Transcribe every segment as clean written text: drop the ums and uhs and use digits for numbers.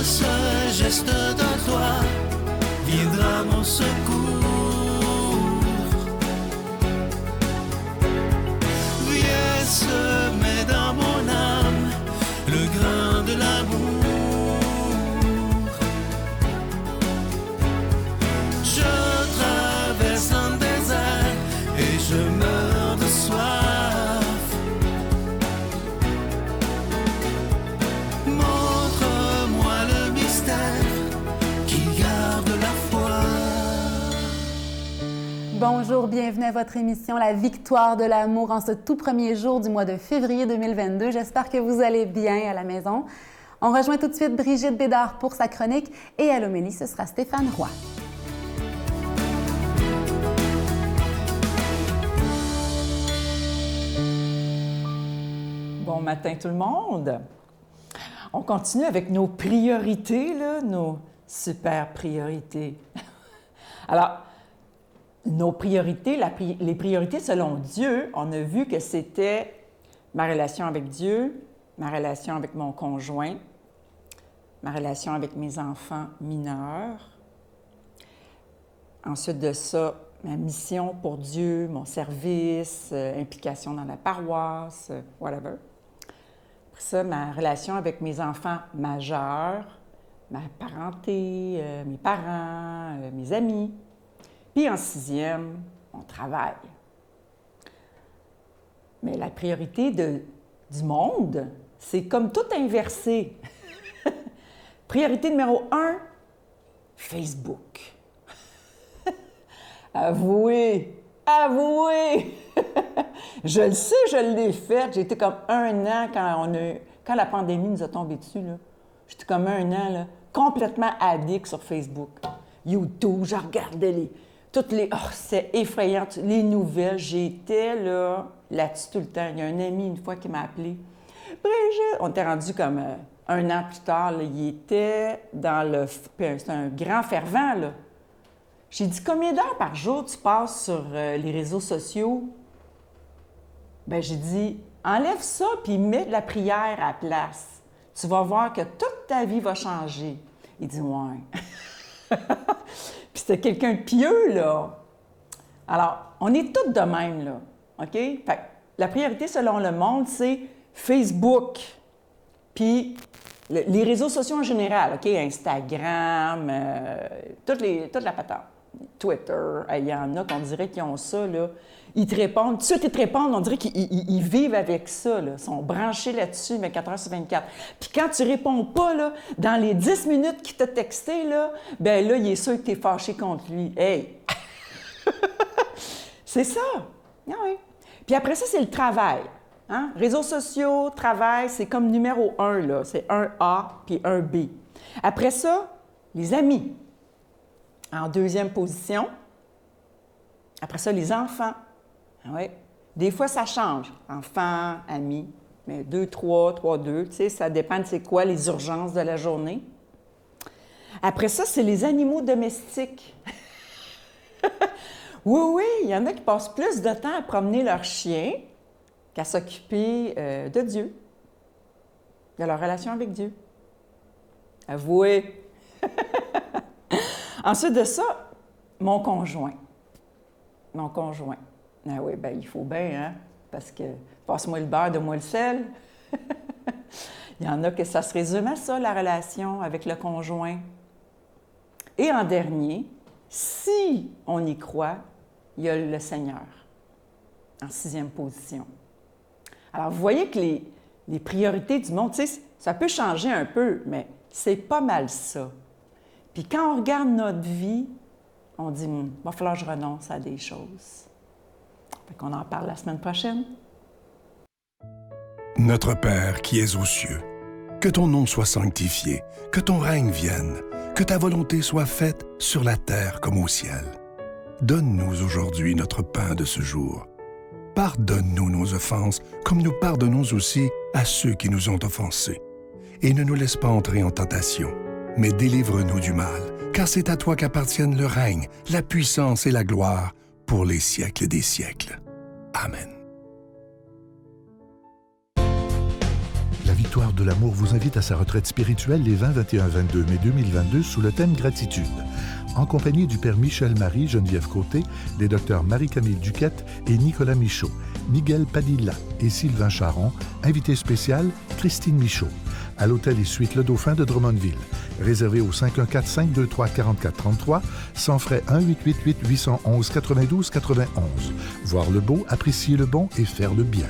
ce geste de toi viendra mon secours. Viens semer dans mon âme le grain de l'amour. Je traverse un désert et je meurs de soif. Montre-moi le mystère qui garde la foi. Bonjour, bienvenue à votre émission La Victoire de l'amour en ce tout premier jour du mois de février 2022. J'espère que vous allez bien à la maison. On rejoint tout de suite Brigitte Bédard pour sa chronique et à l'homélie, ce sera Stéphane Roy. Bon matin tout le monde! On continue avec nos priorités, là, nos super priorités. Alors, nos priorités, les priorités selon Dieu, on a vu que c'était ma relation avec Dieu, ma relation avec mon conjoint, ma relation avec mes enfants mineurs. Ensuite de ça, ma mission pour Dieu, mon service, implication dans la paroisse, whatever. Après ça, ma relation avec mes enfants majeurs, ma parenté, mes parents, mes amis. Puis en sixième, mon travail. Mais la priorité du monde, c'est comme tout inversé. Priorité numéro 1, Facebook. Avouez! Je le sais, je l'ai fait. J'ai été comme 1 an quand la pandémie nous a tombé dessus. Là. J'étais comme 1 an, là, complètement addict sur Facebook. YouTube, je regardais c'est effrayant, les nouvelles. J'étais là-dessus tout le temps. Il y a un ami une fois qui m'a appelé. Brigitte! On était rendu comme 1 an plus tard. Là, il était dans c'est un grand fervent, là. J'ai dit, combien d'heures par jour tu passes sur les réseaux sociaux? Bien, j'ai dit, enlève ça puis mets de la prière à la place. Tu vas voir que toute ta vie va changer. Il dit, ouais. Puis c'était quelqu'un de pieux, là. Alors, on est toutes de même, là. OK? Fait que la priorité selon le monde, c'est Facebook. Puis les réseaux sociaux en général, OK? Instagram, toute la patente. Twitter, il y en a qu'on dirait qu'ils ont ça, là. Ils te répondent, tout de suite ils te répondent, on dirait qu'ils vivent avec ça, là. Ils sont branchés là-dessus, 24 heures sur 24. Puis quand tu réponds pas, là, dans les 10 minutes qu'il t'a texté, là, ben là, il est sûr que t'es fâché contre lui. Hey! C'est ça! Ah oui. Puis après ça, c'est le travail. Hein? Réseaux sociaux, travail, c'est comme numéro 1, là. C'est un A puis un B. Après ça, les amis. En deuxième position. Après ça, les enfants. Ah oui. Des fois, ça change. Enfants, amis. Mais 2, 3, 3, 2. Tu sais, ça dépend de c'est quoi les urgences de la journée. Après ça, c'est les animaux domestiques. Oui, il y en a qui passent plus de temps à promener leur chien qu'à s'occuper de Dieu, de leur relation avec Dieu. Avouez! Ensuite de ça, mon conjoint. Mon conjoint. Ah oui, bien, il faut bien, hein? Parce que passe-moi le beurre, donne-moi le sel. Il y en a que ça se résume à ça, la relation avec le conjoint. Et en dernier, si on y croit, il y a le Seigneur, en 6e position. Alors, vous voyez que les priorités du monde, tu sais, ça peut changer un peu, mais c'est pas mal ça. Puis quand on regarde notre vie, on dit, va falloir que je renonce à des choses. Fait qu'on en parle la semaine prochaine. Notre Père qui es aux cieux, que ton nom soit sanctifié, que ton règne vienne, que ta volonté soit faite sur la terre comme au ciel. Donne-nous aujourd'hui notre pain de ce jour. Pardonne-nous nos offenses, comme nous pardonnons aussi à ceux qui nous ont offensés. Et ne nous laisse pas entrer en tentation, mais délivre-nous du mal, car c'est à toi qu'appartiennent le règne, la puissance et la gloire pour les siècles des siècles. Amen. La Victoire de l'amour vous invite à sa retraite spirituelle les 20, 21, 22 mai 2022 sous le thème Gratitude. En compagnie du Père Michel Marie, Geneviève Côté, des docteurs Marie-Camille Duquette et Nicolas Michaud, Miguel Padilla et Sylvain Charon, invité spécial Christine Michaud, à l'hôtel et suite Le Dauphin de Drummondville. Réservé au 514-523-4433, sans frais 1-888-811-92-91. Voir le beau, apprécier le bon et faire le bien.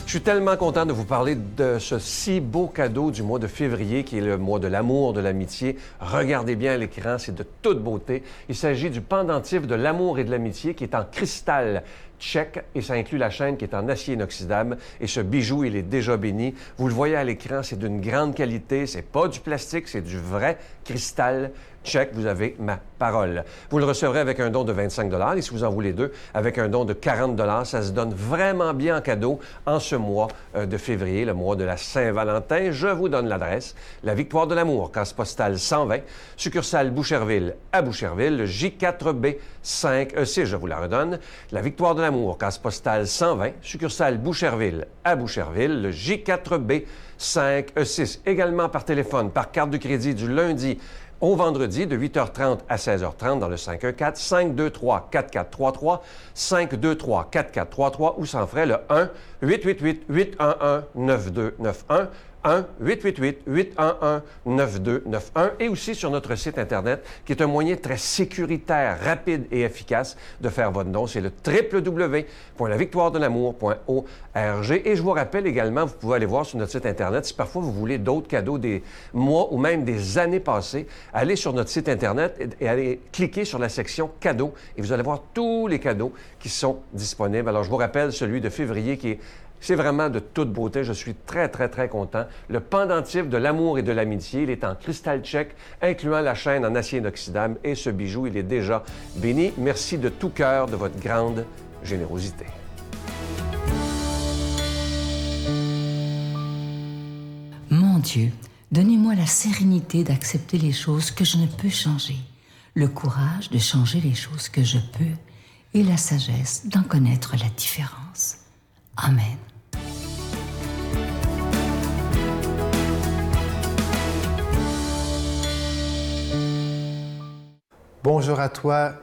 Je suis tellement content de vous parler de ce si beau cadeau du mois de février, qui est le mois de l'amour, de l'amitié. Regardez bien à l'écran, c'est de toute beauté. Il s'agit du pendentif de l'amour et de l'amitié qui est en cristal tchèque et ça inclut la chaîne qui est en acier inoxydable. Et ce bijou, il est déjà béni. Vous le voyez à l'écran, c'est d'une grande qualité. C'est pas du plastique, c'est du vrai cristal tchèque. Vous avez ma parole. Vous le recevrez avec un don de 25 $ et si vous en voulez deux, avec un don de 40 $. Ça se donne vraiment bien en cadeau en ce mois de février, le mois de la Saint-Valentin. Je vous donne l'adresse. La Victoire de l'amour, case postale 120, succursale Boucherville à Boucherville, le J4B 5E6, je vous la redonne. La Victoire de l'amour, case postale 120, succursale Boucherville à Boucherville, le J4B 5E6. Également par téléphone, par carte de crédit du lundi au vendredi de 8h30 à 16h30 dans le 514-523-4433, 523-4433 ou sans frais le 1-888-811-9291, 1-888-811-9291 et aussi sur notre site Internet qui est un moyen très sécuritaire, rapide et efficace de faire votre don. C'est le www.lavictoiredelamour.org et je vous rappelle également, vous pouvez aller voir sur notre site Internet si parfois vous voulez d'autres cadeaux des mois ou même des années passées, allez sur notre site Internet et allez cliquer sur la section cadeaux et vous allez voir tous les cadeaux qui sont disponibles. Alors je vous rappelle celui de février c'est vraiment de toute beauté. Je suis très, très, très content. Le pendentif de l'amour et de l'amitié, il est en cristal tchèque, incluant la chaîne en acier inoxydable. Et ce bijou, il est déjà béni. Merci de tout cœur de votre grande générosité. Mon Dieu, donnez-moi la sérénité d'accepter les choses que je ne peux changer, le courage de changer les choses que je peux et la sagesse d'en connaître la différence. Amen. Bonjour à toi,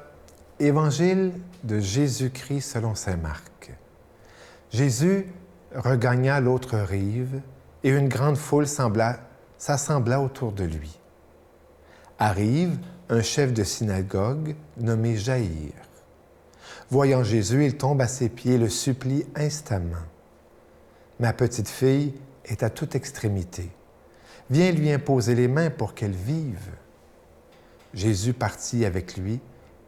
Évangile de Jésus-Christ selon saint Marc. Jésus regagna l'autre rive et une grande foule s'assembla autour de lui. Arrive un chef de synagogue nommé Jaïr. Voyant Jésus, il tombe à ses pieds et le supplie instamment. « Ma petite fille est à toute extrémité. Viens lui imposer les mains pour qu'elle vive. » Jésus partit avec lui,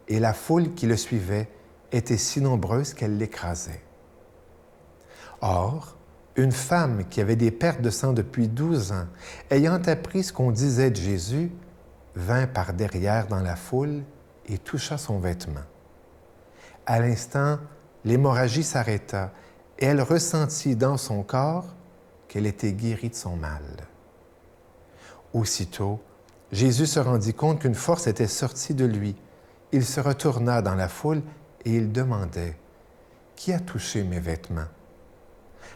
et la foule qui le suivait était si nombreuse qu'elle l'écrasait. Or, une femme qui avait des pertes de sang depuis 12 ans, ayant appris ce qu'on disait de Jésus, vint par derrière dans la foule et toucha son vêtement. À l'instant, l'hémorragie s'arrêta et elle ressentit dans son corps qu'elle était guérie de son mal. Aussitôt, Jésus se rendit compte qu'une force était sortie de lui. Il se retourna dans la foule et il demandait « Qui a touché mes vêtements? »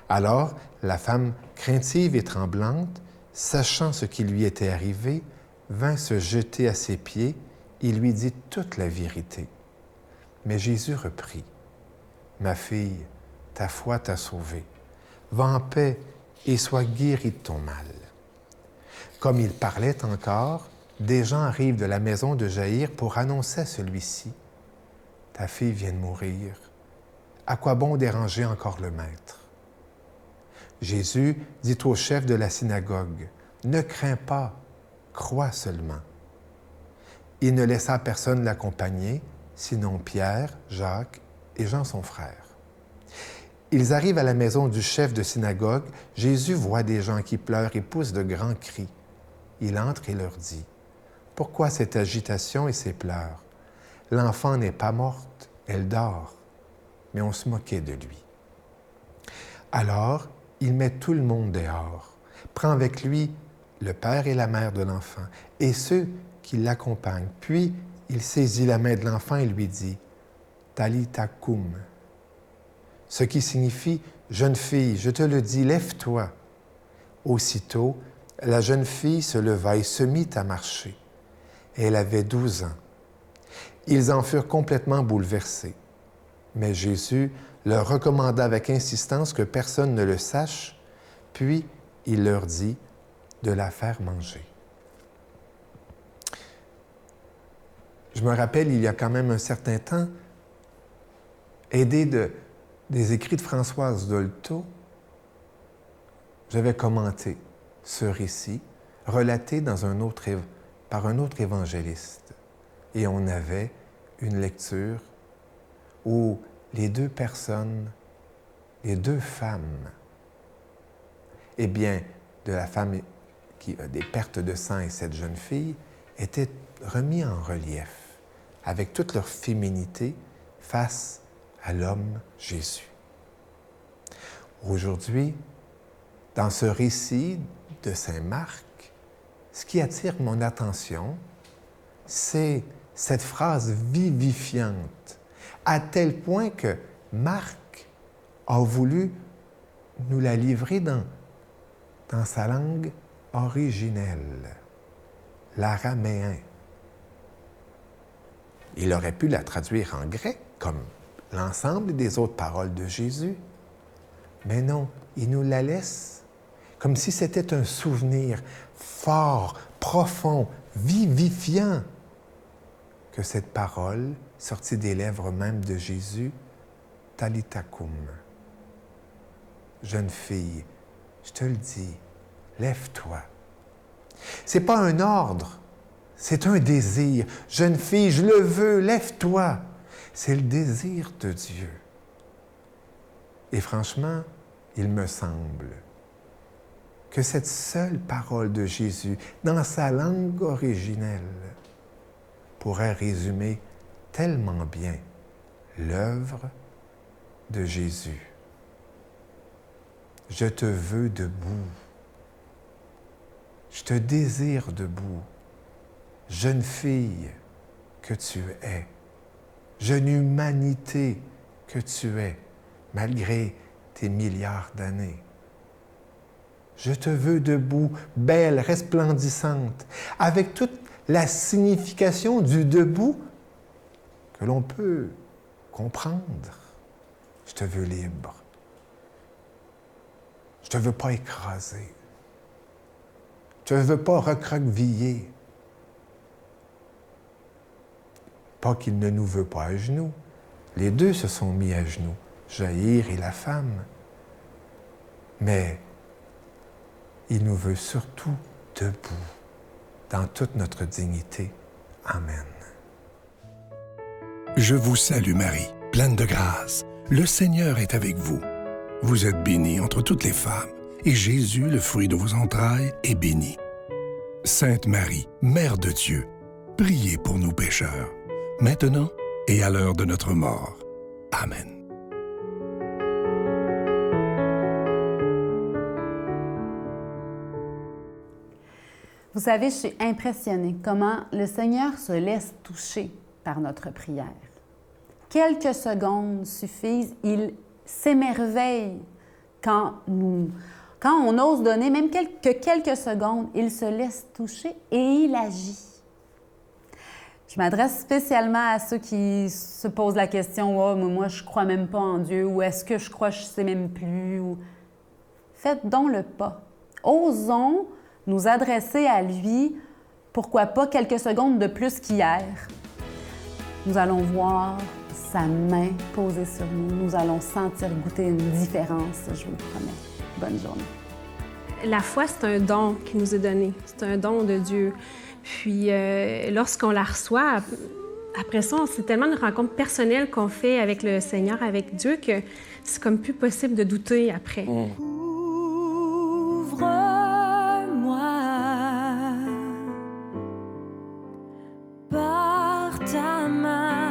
Alors, la femme, craintive et tremblante, sachant ce qui lui était arrivé, vint se jeter à ses pieds et lui dit toute la vérité. Mais Jésus reprit « Ma fille, ta foi t'a sauvée. Va en paix et sois guérie de ton mal. » Comme il parlait encore, des gens arrivent de la maison de Jaïr pour annoncer à celui-ci « Ta fille vient de mourir. À quoi bon déranger encore le maître? » Jésus dit au chef de la synagogue « Ne crains pas, crois seulement. » Il ne laissa personne l'accompagner, sinon Pierre, Jacques et Jean son frère. Ils arrivent à la maison du chef de synagogue. Jésus voit des gens qui pleurent et poussent de grands cris. Il entre et leur dit « Pourquoi cette agitation et ces pleurs? L'enfant n'est pas morte, elle dort. » Mais on se moquait de lui. Alors, il met tout le monde dehors, prend avec lui le père et la mère de l'enfant et ceux qui l'accompagnent. Puis, il saisit la main de l'enfant et lui dit « Talitha koum », ce qui signifie jeune fille, je te le dis, lève-toi. » Aussitôt, la jeune fille se leva et se mit à marcher. Elle avait 12 ans. Ils en furent complètement bouleversés. Mais Jésus leur recommanda avec insistance que personne ne le sache, puis il leur dit de la faire manger. Je me rappelle, il y a quand même un certain temps, aidé des écrits de Françoise Dolto, j'avais commenté ce récit, relaté par un autre évangéliste. Et on avait une lecture où les deux personnes, les deux femmes, eh bien, de la femme qui a des pertes de sang et cette jeune fille, étaient remis en relief avec toute leur féminité face à l'homme Jésus. Aujourd'hui, dans ce récit de Saint Marc, ce qui attire mon attention, c'est cette phrase vivifiante, à tel point que Marc a voulu nous la livrer dans sa langue originelle, l'araméen. Il aurait pu la traduire en grec, comme l'ensemble des autres paroles de Jésus. Mais non, il nous la laisse comme si c'était un souvenir fort, profond, vivifiant, que cette parole, sortie des lèvres même de Jésus, Talitha koum. Jeune fille, je te le dis, lève-toi. C'est pas un ordre, c'est un désir. Jeune fille, je le veux, lève-toi. C'est le désir de Dieu. Et franchement, il me semble que cette seule parole de Jésus, dans sa langue originelle, pourrait résumer tellement bien l'œuvre de Jésus. Je te veux debout. Je te désire debout. Jeune fille que tu es, jeune humanité que tu es, malgré tes milliards d'années. Je te veux debout, belle, resplendissante, avec toute la signification du debout que l'on peut comprendre. Je te veux libre. Je te veux pas écraser. Je te veux pas recroqueviller. Pas qu'il ne nous veut pas à genoux. Les deux se sont mis à genoux, Jaïr et la femme. Mais il nous veut surtout debout, dans toute notre dignité. Amen. Je vous salue Marie, pleine de grâce. Le Seigneur est avec vous. Vous êtes bénie entre toutes les femmes, et Jésus, le fruit de vos entrailles, est béni. Sainte Marie, Mère de Dieu, priez pour nous pécheurs, maintenant et à l'heure de notre mort. Amen. Vous savez, je suis impressionnée comment le Seigneur se laisse toucher par notre prière. Quelques secondes suffisent, il s'émerveille quand on ose donner, même que quelques secondes, il se laisse toucher et il agit. Je m'adresse spécialement à ceux qui se posent la question « Oh, moi, je ne crois même pas en Dieu » ou « Est-ce que je crois, je ne sais même plus » ou... Faites donc le pas. Osons nous adresser à lui, pourquoi pas quelques secondes de plus qu'hier. Nous allons voir sa main posée sur nous. Nous allons sentir goûter une différence, je vous le promets. Bonne journée. La foi, c'est un don qui nous est donné. C'est un don de Dieu. Puis, lorsqu'on la reçoit, après ça, c'est tellement une rencontre personnelle qu'on fait avec le Seigneur, avec Dieu, que c'est comme plus possible de douter après. Ouvre-moi par ta main.